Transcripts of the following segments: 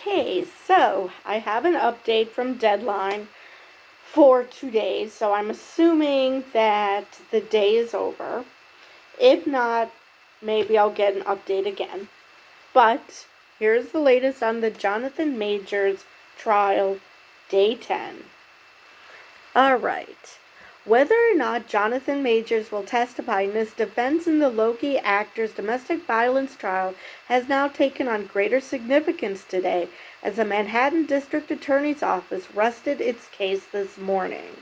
Okay, so I have an update from Deadline for 2 days, so I'm assuming that the day is over. If not, maybe I'll get an update again. But here's the latest on the Jonathan Majors trial, day 10. Alright. Whether or not Jonathan Majors will testify in his defense in the Loki actor's domestic violence trial has now taken on greater significance today, as the Manhattan District Attorney's Office rested its case this morning.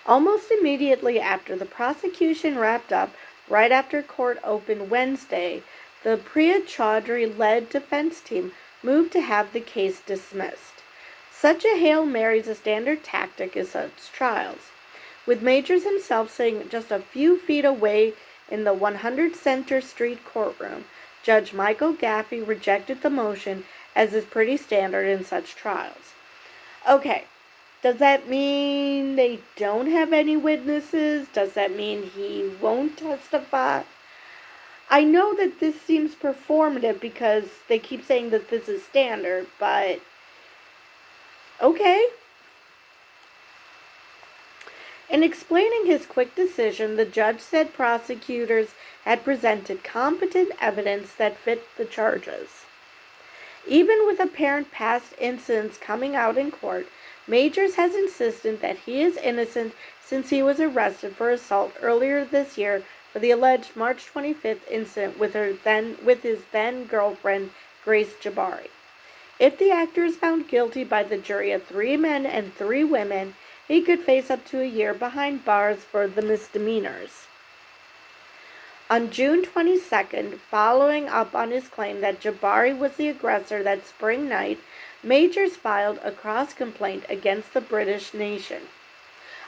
Almost immediately after the prosecution wrapped up, right after court opened Wednesday, the Priya Chaudhry-led defense team moved to have the case dismissed. Such a Hail Mary is a standard tactic in such trials, with Majors himself sitting just a few feet away in the 100 Center Street courtroom. Judge Michael Gaffey rejected the motion, as is pretty standard in such trials. Okay, does that mean they don't have any witnesses? Does that mean he won't testify? I know that this seems performative because they keep saying that this is standard, but okay. In explaining his quick decision, the judge said prosecutors had presented competent evidence that fit the charges. Even with apparent past incidents coming out in court, Majors has insisted that he is innocent since he was arrested for assault earlier this year for the alleged March 25th incident with his then girlfriend, Grace Jabbari. If the actor is found guilty by the jury of 3 men and 3 women, he could face up to a year behind bars for the misdemeanors. On June 22nd, following up on his claim that Jabbari was the aggressor that spring night, Majors filed a cross-complaint against the British nation.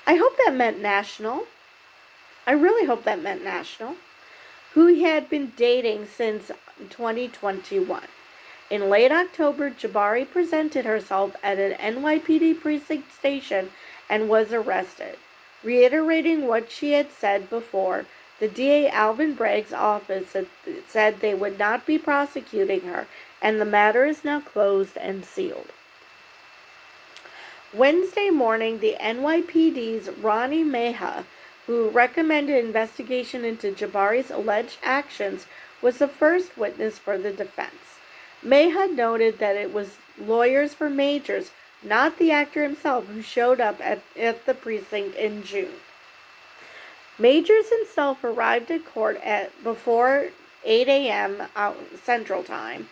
I hope that meant national. I really hope that meant national. Who he had been dating since 2021. In late October, Jabbari presented herself at an NYPD precinct station and was arrested. Reiterating what she had said before, the DA Alvin Bragg's office said they would not be prosecuting her, and the matter is now closed and sealed. Wednesday morning, the NYPD's Ronnie Meha, who recommended investigation into Jabbari's alleged actions, was the first witness for the defense. Meha noted that it was lawyers for Majors, not the actor himself, who showed up at the precinct in June. Majors himself arrived at court before 8 a.m. Central Time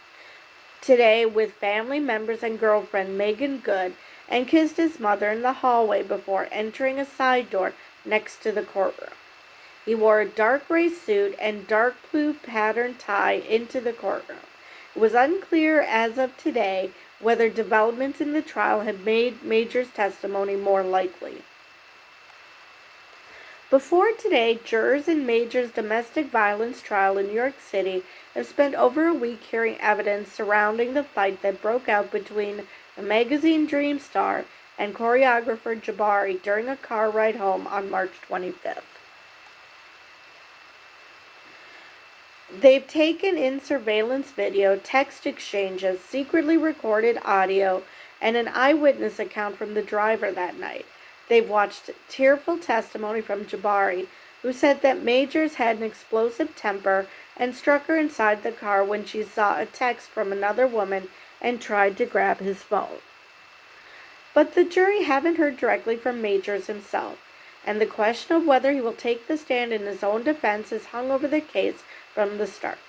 today with family members and girlfriend Megan Good, and kissed his mother in the hallway before entering a side door next to the courtroom. He wore a dark gray suit and dark blue patterned tie into the courtroom. It was unclear as of today whether developments in the trial had made Majors' testimony more likely. Before today, jurors in Majors' domestic violence trial in New York City have spent over a week hearing evidence surrounding the fight that broke out between the magazine Dream star and choreographer Jabbari during a car ride home on March 25th. They've taken in surveillance video, text exchanges, secretly recorded audio, and an eyewitness account from the driver that night. They've watched tearful testimony from Jabbari, who said that Majors had an explosive temper and struck her inside the car when she saw a text from another woman and tried to grab his phone. But the jury haven't heard directly from Majors himself, and the question of whether he will take the stand in his own defense has hung over the case from the start.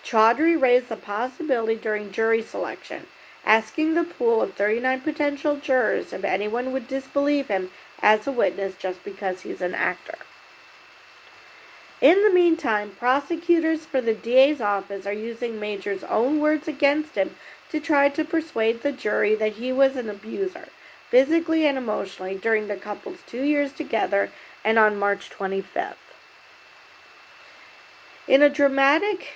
Chaudhry raised the possibility during jury selection, asking the pool of 39 potential jurors if anyone would disbelieve him as a witness just because he's an actor. In the meantime, prosecutors for the DA's office are using Majors' own words against him to try to persuade the jury that he was an abuser, physically and emotionally, during the couple's 2 years together and on March 25th. In a dramatic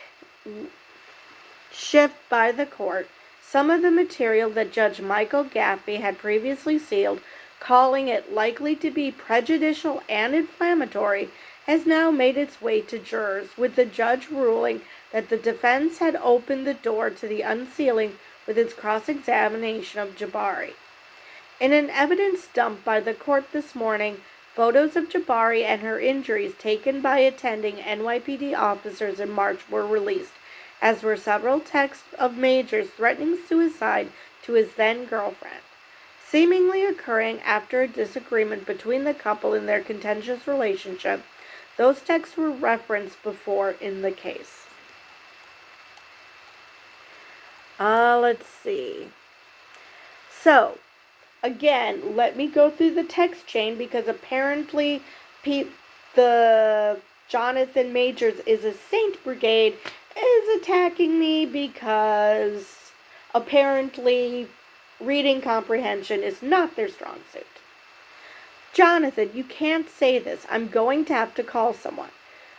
shift by the court, some of the material that Judge Michael Gaffey had previously sealed, calling it likely to be prejudicial and inflammatory, has now made its way to jurors, with the judge ruling that the defense had opened the door to the unsealing with its cross-examination of Jabari. In an evidence dump by the court this morning, photos of Jabari and her injuries taken by attending NYPD officers in March were released, as were several texts of Majors threatening suicide to his then-girlfriend, seemingly occurring after a disagreement between the couple in their contentious relationship. Those texts were referenced before in the case. Let's see. So, again, let me go through the text chain, because apparently the Jonathan Majors is a Saint Brigade is attacking me because apparently reading comprehension is not their strong suit. Jonathan, you can't say this. I'm going to have to call someone.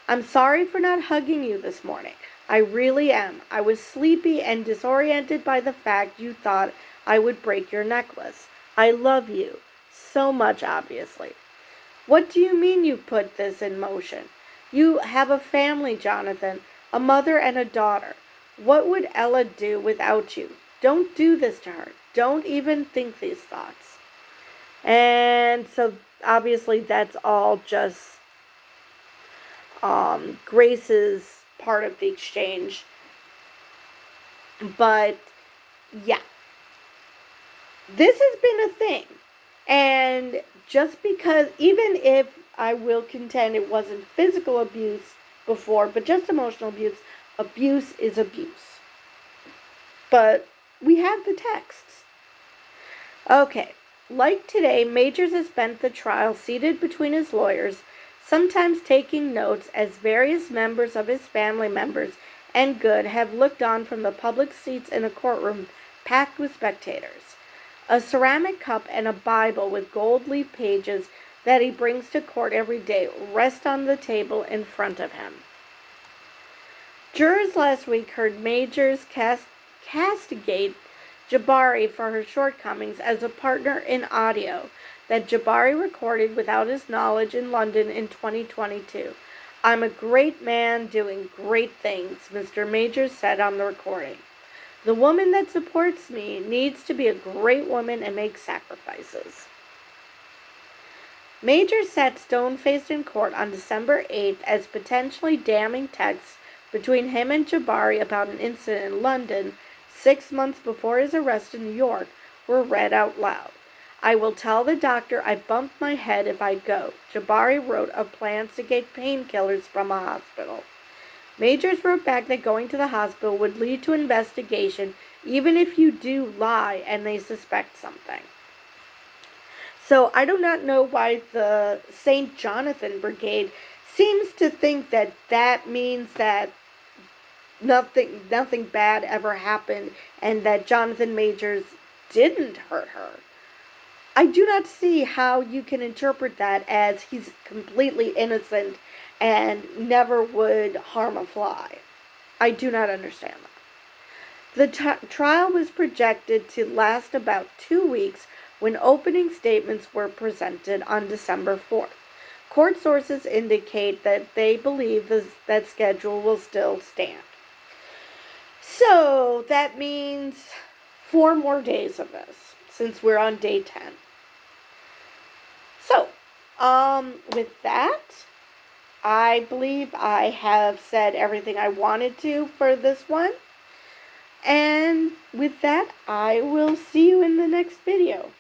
I'm sorry for not hugging you this morning. I really am. I was sleepy and disoriented by the fact you thought I would break your necklace. I love you so much, obviously. What do you mean you put this in motion? You have a family, Jonathan, a mother and a daughter. What would Ella do without you? Don't do this to her. Don't even think these thoughts. And so, obviously, that's all just Grace's part of the exchange. But, yeah. This has been a thing. And just because, even if I will contend it wasn't physical abuse before, but just emotional abuse, abuse is abuse. But we have the texts. Okay. Like today, Majors has spent the trial seated between his lawyers, sometimes taking notes as various members of his family members and good have looked on from the public seats in a courtroom packed with spectators. A ceramic cup and a Bible with gold leaf pages that he brings to court every day rest on the table in front of him. Jurors last week heard Majors castigate Jabari for her shortcomings as a partner in audio that Jabari recorded without his knowledge in London in 2022. I'm a great man doing great things, Mr. Majors said on the recording. The woman that supports me needs to be a great woman and make sacrifices. Majors sat stone-faced in court on December 8th as potentially damning texts between him and Jabari about an incident in London 6 months before his arrest in New York were read out loud. I will tell the doctor I bumped my head if I go. Jabari wrote of plans to get painkillers from a hospital. Majors wrote back that going to the hospital would lead to investigation even if you do lie and they suspect something. So I do not know why the St. Jonathan Brigade seems to think that that means that nothing bad ever happened and that Jonathan Majors didn't hurt her. I do not see how you can interpret that as he's completely innocent and never would harm a fly. I do not understand that. The trial was projected to last about 2 weeks when opening statements were presented on December 4th. Court sources indicate that they believe that schedule will still stand. So that means 4 more days of this, since we're on day 10. So, with that, I believe I have said everything I wanted to for this one. And with that, I will see you in the next video.